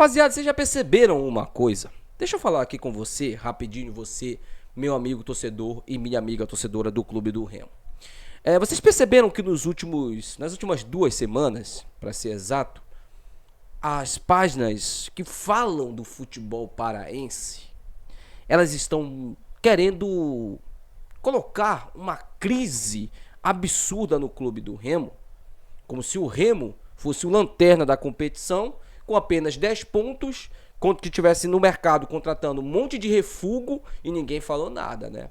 Rapaziada, vocês já perceberam uma coisa? Deixa eu falar aqui com você, rapidinho, você, meu amigo torcedor e minha amiga torcedora do Clube do Remo. Vocês perceberam que nas últimas 2 semanas, para ser exato, as páginas que falam do futebol paraense, elas estão querendo colocar uma crise absurda no Clube do Remo, como se o Remo fosse o lanterna da competição, com apenas 10 pontos, quanto que estivesse no mercado contratando um monte de refúgio e ninguém falou nada, né?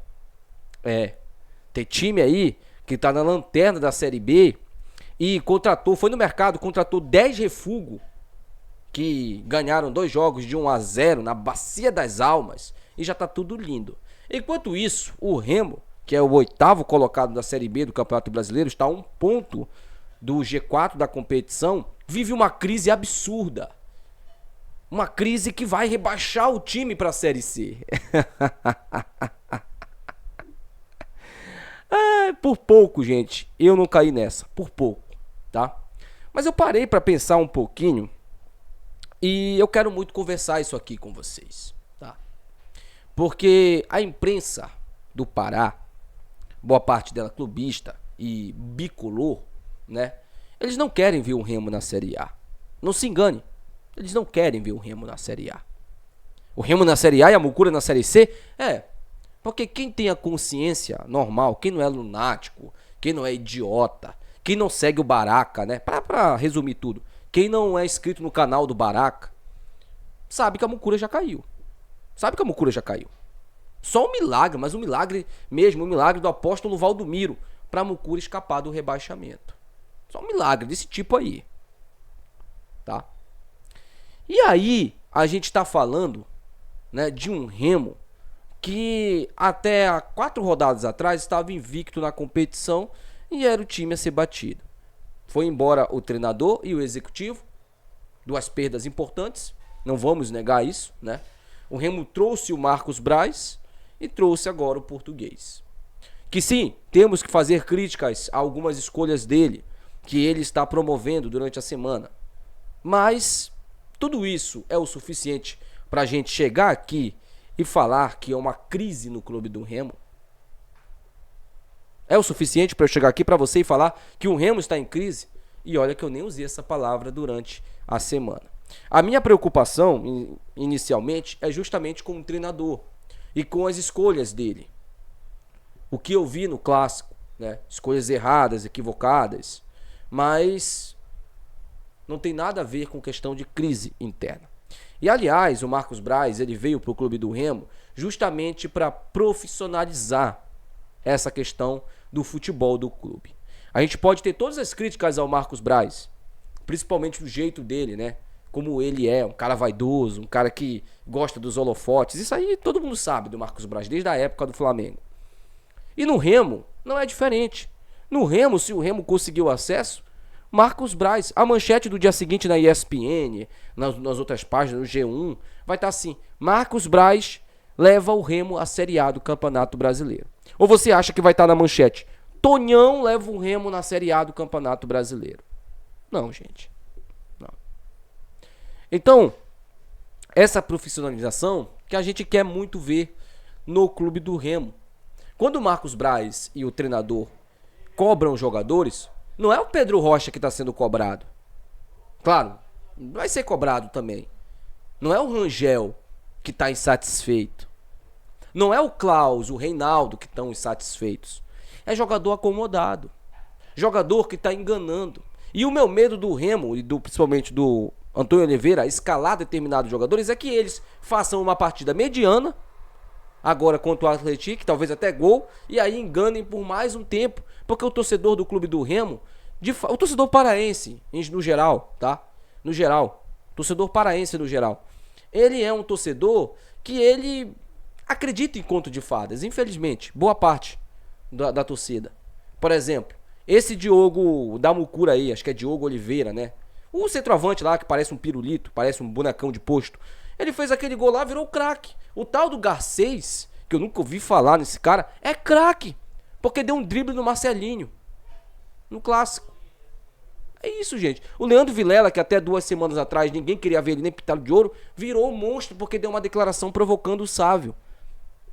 Tem time aí que tá na lanterna da Série B e foi no mercado, contratou 10 refúgio que ganharam 2 jogos de 1-0 na Bacia das Almas e já tá tudo lindo. Enquanto isso, o Remo, que é o 8º colocado da Série B do Campeonato Brasileiro, está a 1 ponto do G4 da competição, vive uma crise absurda. Uma crise que vai rebaixar o time para a Série C. Por pouco, gente, eu não caí nessa, por pouco, tá? Mas eu parei para pensar um pouquinho e eu quero muito conversar isso aqui com vocês, tá? Porque a imprensa do Pará, boa parte dela clubista e bicolor, né? Eles não querem ver o Remo na Série A. Não se engane, eles não querem ver o Remo na Série A. O Remo na Série A e a Mucura na Série C, porque quem tem a consciência normal, quem não é lunático, quem não é idiota, quem não segue o Baraca, né? Pra resumir tudo, quem não é inscrito no canal do Baraca, sabe que a Mucura já caiu. Só um milagre, mas um milagre mesmo, um milagre do apóstolo Valdomiro, pra Mucura escapar do rebaixamento. Só um milagre desse tipo aí, tá? E aí, a gente tá falando, né, de um Remo que até há 4 rodadas atrás estava invicto na competição e era o time a ser batido. Foi embora o treinador e o executivo, 2 perdas importantes, não vamos negar isso, né? O Remo trouxe o Marcos Braz e trouxe agora o português. Que sim, temos que fazer críticas a algumas escolhas dele, que ele está promovendo durante a semana. Mas tudo isso é o suficiente para a gente chegar aqui e falar que é uma crise no Clube do Remo? É o suficiente para eu chegar aqui para você e falar que o Remo está em crise? E olha que eu nem usei essa palavra durante a semana. A minha preocupação, inicialmente, é justamente com o treinador e com as escolhas dele. O que eu vi no clássico, né? Escolhas erradas, equivocadas, mas não tem nada a ver com questão de crise interna. E aliás, o Marcos Braz, ele veio para o Clube do Remo justamente para profissionalizar essa questão do futebol do clube. A gente pode ter todas as críticas ao Marcos Braz, principalmente do jeito dele, né? Como ele é, um cara vaidoso, um cara que gosta dos holofotes. Isso aí todo mundo sabe do Marcos Braz, desde a época do Flamengo. E no Remo não é diferente. No Remo, se o Remo conseguiu acesso, Marcos Braz, a manchete do dia seguinte na ESPN, nas outras páginas, no G1, vai estar assim: Marcos Braz leva o Remo à Série A do Campeonato Brasileiro. Ou você acha que vai estar na manchete: Tonhão leva o Remo na Série A do Campeonato Brasileiro? Não, gente. Não. Então, essa profissionalização que a gente quer muito ver no Clube do Remo. Quando o Marcos Braz e o treinador cobram jogadores, não é o Pedro Rocha que está sendo cobrado. Claro, vai ser cobrado também. Não é o Rangel que está insatisfeito. Não é o Klaus, o Reinaldo que estão insatisfeitos. É jogador acomodado. Jogador que está enganando. E o meu medo do Remo, e principalmente do Antônio Oliveira, escalar determinados jogadores, é que eles façam uma partida mediana, agora contra o Atlético, talvez até gol, e aí enganem por mais um tempo, porque o torcedor do Clube do Remo, o torcedor paraense, no geral, tá? No geral, torcedor paraense no geral, ele é um torcedor que ele acredita em conto de fadas, infelizmente, boa parte da torcida. Por exemplo, esse Diogo da Mucura aí, acho que é Diogo Oliveira, né? O centroavante lá que parece um pirulito, parece um bonecão de posto. Ele fez aquele gol lá, virou craque. O tal do Garcês, que eu nunca ouvi falar nesse cara, é craque. Porque deu um drible no Marcelinho. No clássico. É isso, gente. O Leandro Vilela, que até 2 semanas atrás ninguém queria ver ele nem pintado de ouro, virou um monstro porque deu uma declaração provocando o Sávio.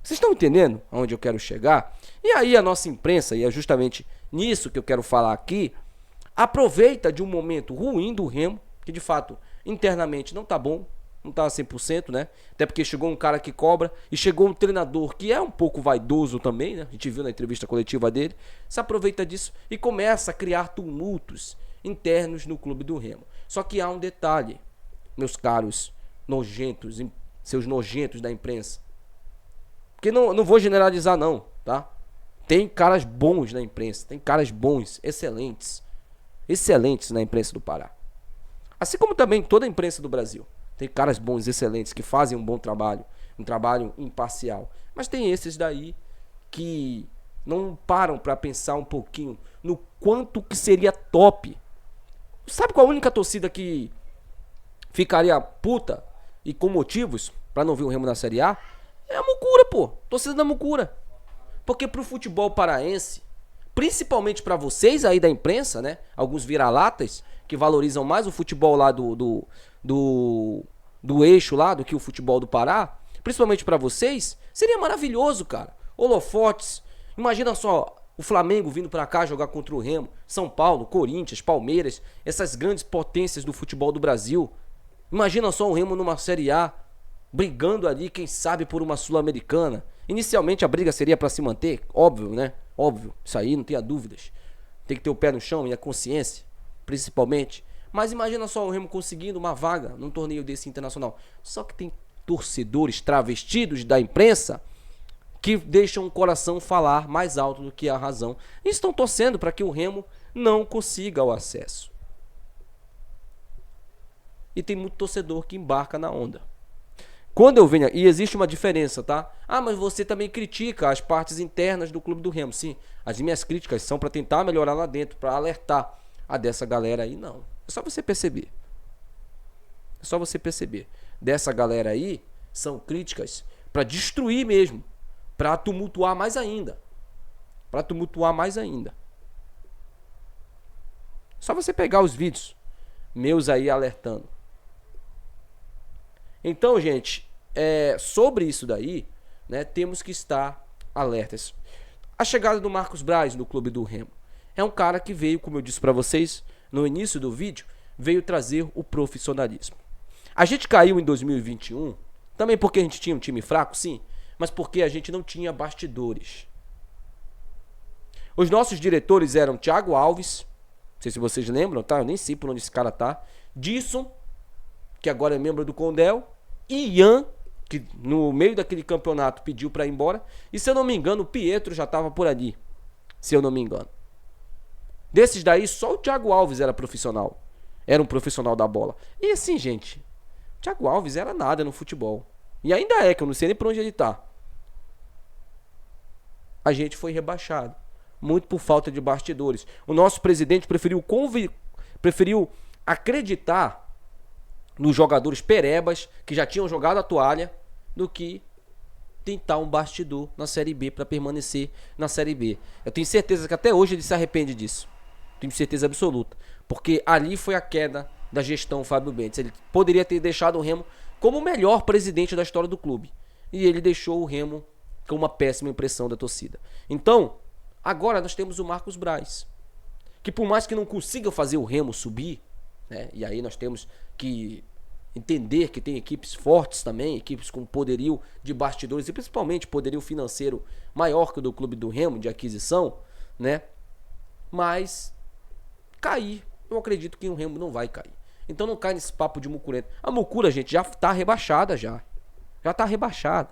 Vocês estão entendendo aonde eu quero chegar? E aí a nossa imprensa, e é justamente nisso que eu quero falar aqui, aproveita de um momento ruim do Remo, que de fato internamente não tá bom, não tá 100%, né? Até porque chegou um cara que cobra e chegou um treinador que é um pouco vaidoso também, né? A gente viu na entrevista coletiva dele, se aproveita disso e começa a criar tumultos internos no clube do Remo. Só que há um detalhe, meus caros nojentos, seus nojentos da imprensa, porque não vou generalizar não, tá? Tem caras bons na imprensa, tem caras bons, excelentes na imprensa do Pará. Assim como também toda a imprensa do Brasil. Tem caras bons, excelentes, que fazem um bom trabalho, um trabalho imparcial. Mas tem esses daí que não param para pensar um pouquinho no quanto que seria top. Sabe qual a única torcida que ficaria puta e com motivos para não ver o Remo na Série A? É a Mucura, pô. Torcida da Mucura. Porque pro futebol paraense, principalmente para vocês aí da imprensa, né? Alguns vira-latas que valorizam mais o futebol lá do eixo lá do que o futebol do Pará, principalmente para vocês, seria maravilhoso, cara. Holofotes. Imagina só o Flamengo vindo para cá jogar contra o Remo, São Paulo, Corinthians, Palmeiras, essas grandes potências do futebol do Brasil. Imagina só o Remo numa Série A, brigando ali, quem sabe, por uma Sul-Americana. Inicialmente a briga seria para se manter, óbvio, né? Óbvio, isso aí não tenha dúvidas. Tem que ter o pé no chão e a consciência, principalmente. Mas imagina só o Remo conseguindo uma vaga num torneio desse internacional. Só que tem torcedores travestidos da imprensa que deixam o coração falar mais alto do que a razão. E estão torcendo para que o Remo não consiga o acesso. E tem muito torcedor que embarca na onda. Quando eu venho... E existe uma diferença, tá? Ah, mas você também critica as partes internas do clube do Remo. Sim, as minhas críticas são para tentar melhorar lá dentro, para alertar a dessa galera aí, não. É só você perceber. É só você perceber. Dessa galera aí, são críticas para destruir mesmo. Para tumultuar mais ainda. Para tumultuar mais ainda. Só você pegar os vídeos meus aí alertando. Então, gente, sobre isso daí, né, temos que estar alertas. A chegada do Marcos Braz no clube do Remo é um cara que veio, como eu disse para vocês no início do vídeo, veio trazer o profissionalismo. A gente caiu em 2021, também porque a gente tinha um time fraco, sim, mas porque a gente não tinha bastidores. Os nossos diretores eram Thiago Alves, não sei se vocês lembram, tá? Eu nem sei por onde esse cara tá. Disson, que agora é membro do Condel, e Ian, que no meio daquele campeonato pediu para ir embora, e se eu não me engano, o Pietro já tava por ali, se eu não me engano. Desses daí, só o Thiago Alves era profissional. Era um profissional da bola. E assim, gente, o Thiago Alves era nada no futebol. E ainda é, que eu não sei nem por onde ele tá. A gente foi rebaixado. Muito por falta de bastidores. O nosso presidente preferiu acreditar nos jogadores perebas que já tinham jogado a toalha do que tentar um bastidor na Série B para permanecer na Série B. Eu tenho certeza que até hoje ele se arrepende disso. Tenho certeza absoluta. Porque ali foi a queda da gestão Fábio Bentes. Ele poderia ter deixado o Remo como o melhor presidente da história do clube. E ele deixou o Remo com uma péssima impressão da torcida. Então, agora nós temos o Marcos Braz, que por mais que não consiga fazer o Remo subir, né, e aí nós temos que entender que tem equipes fortes também, equipes com poderio de bastidores e principalmente poderio financeiro maior que o do clube do Remo, de aquisição, né? Mas cair, eu acredito que o Remo não vai cair. Então não cai nesse papo de mucurento. A Mucura, gente, já tá rebaixada já. Já tá rebaixada.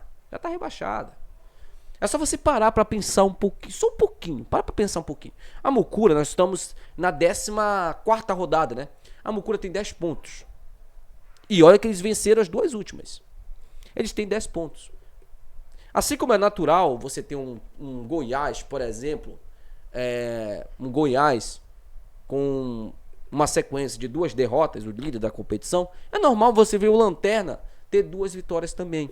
É só você parar pra pensar um pouquinho, só um pouquinho, para pra pensar um pouquinho. A Mucura, nós estamos na 14ª rodada, né? A Mucura tem 10 pontos. E olha que eles venceram as 2 últimas. Eles têm 10 pontos. Assim como é natural você ter um Goiás, por exemplo, um Goiás com uma sequência de 2 derrotas, o líder da competição, é normal você ver o Lanterna ter 2 vitórias também.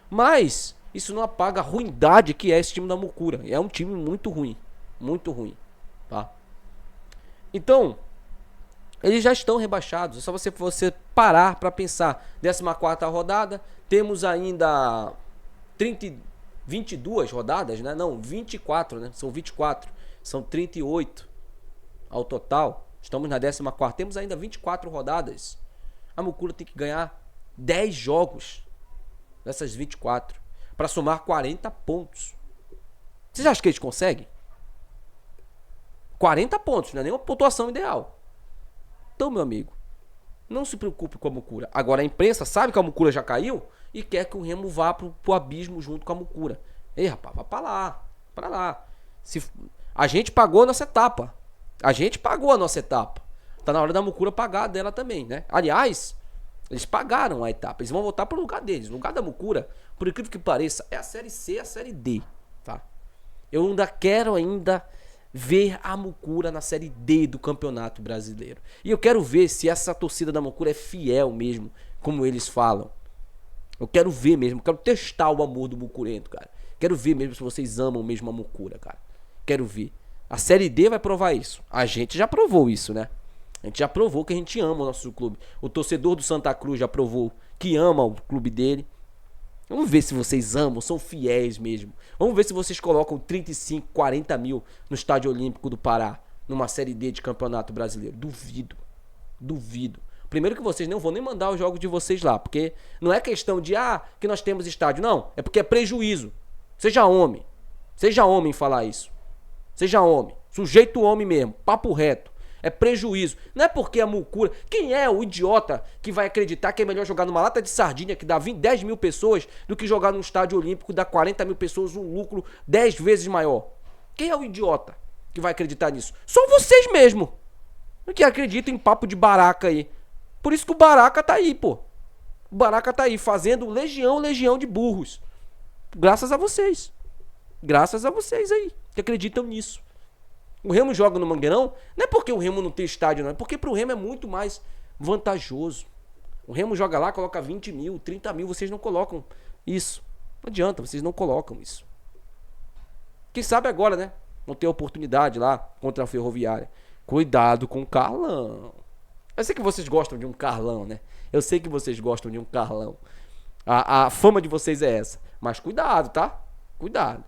Mas isso não apaga a ruindade que é esse time da Mucura. É um time muito ruim, tá? Então, eles já estão rebaixados. É só você parar para pensar. 14ª rodada, temos ainda 22 rodadas, né? Não, 24, né? São 24. São 38 ao total. Estamos na 14ª. Temos ainda 24 rodadas. A Mucura tem que ganhar 10 jogos dessas 24 para somar 40 pontos. Vocês acham que eles conseguem? 40 pontos, não é nem uma pontuação ideal. Então, meu amigo, não se preocupe com a Mucura. Agora a imprensa sabe que a Mucura já caiu e quer que o Remo vá pro abismo junto com a Mucura. Ei, rapaz, vá pra lá. A gente pagou a nossa etapa. Tá na hora da Mucura pagar dela também, né? Aliás, eles pagaram a etapa. Eles vão voltar pro lugar deles. O lugar da Mucura, por incrível que pareça, é a Série C e a Série D, tá? Eu ainda quero ver a Mucura na Série D do Campeonato Brasileiro. E eu quero ver se essa torcida da Mucura é fiel mesmo, como eles falam. Eu quero ver mesmo, quero testar o amor do mucurento, cara. Quero ver mesmo se vocês amam mesmo a Mucura, cara. Quero ver. A Série D vai provar isso. A gente já provou isso, né? A gente já provou que a gente ama o nosso clube. O torcedor do Santa Cruz já provou que ama o clube dele. Vamos ver se vocês amam, são fiéis mesmo. Vamos ver se vocês colocam 35, 40 mil no Estádio Olímpico do Pará, numa Série D de Campeonato Brasileiro. Duvido. Primeiro que vocês não vão nem mandar os jogos de vocês lá, porque não é questão de, que nós temos estádio. Não, é porque é prejuízo. Seja homem em falar isso. Seja homem, sujeito homem mesmo, papo reto. É prejuízo. Não é porque a Mucura... Quem é o idiota que vai acreditar que é melhor jogar numa lata de sardinha que dá 10 mil pessoas do que jogar num estádio olímpico que dá 40 mil pessoas, um lucro 10 vezes maior? Quem é o idiota que vai acreditar nisso? São vocês mesmo que acreditam em papo de baraca aí. Por isso que o Baraca tá aí, pô. O Baraca tá aí fazendo legião de burros. Graças a vocês. Graças a vocês aí que acreditam nisso. O Remo joga no Mangueirão, não é porque o Remo não tem estádio, não. É porque pro Remo é muito mais vantajoso. O Remo joga lá, coloca 20 mil, 30 mil, vocês não colocam isso. Não adianta, vocês não colocam isso. Quem sabe agora, né? Vão ter oportunidade lá contra a Ferroviária. Cuidado com o Carlão. Eu sei que vocês gostam de um Carlão, né? Eu sei que vocês gostam de um Carlão. A fama de vocês é essa. Mas cuidado, tá? Cuidado.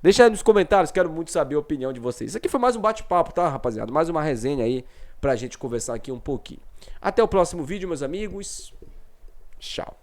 Deixa aí nos comentários, quero muito saber a opinião de vocês. Isso aqui foi mais um bate-papo, tá, rapaziada? Mais uma resenha aí pra gente conversar aqui um pouquinho. Até o próximo vídeo, meus amigos. Tchau.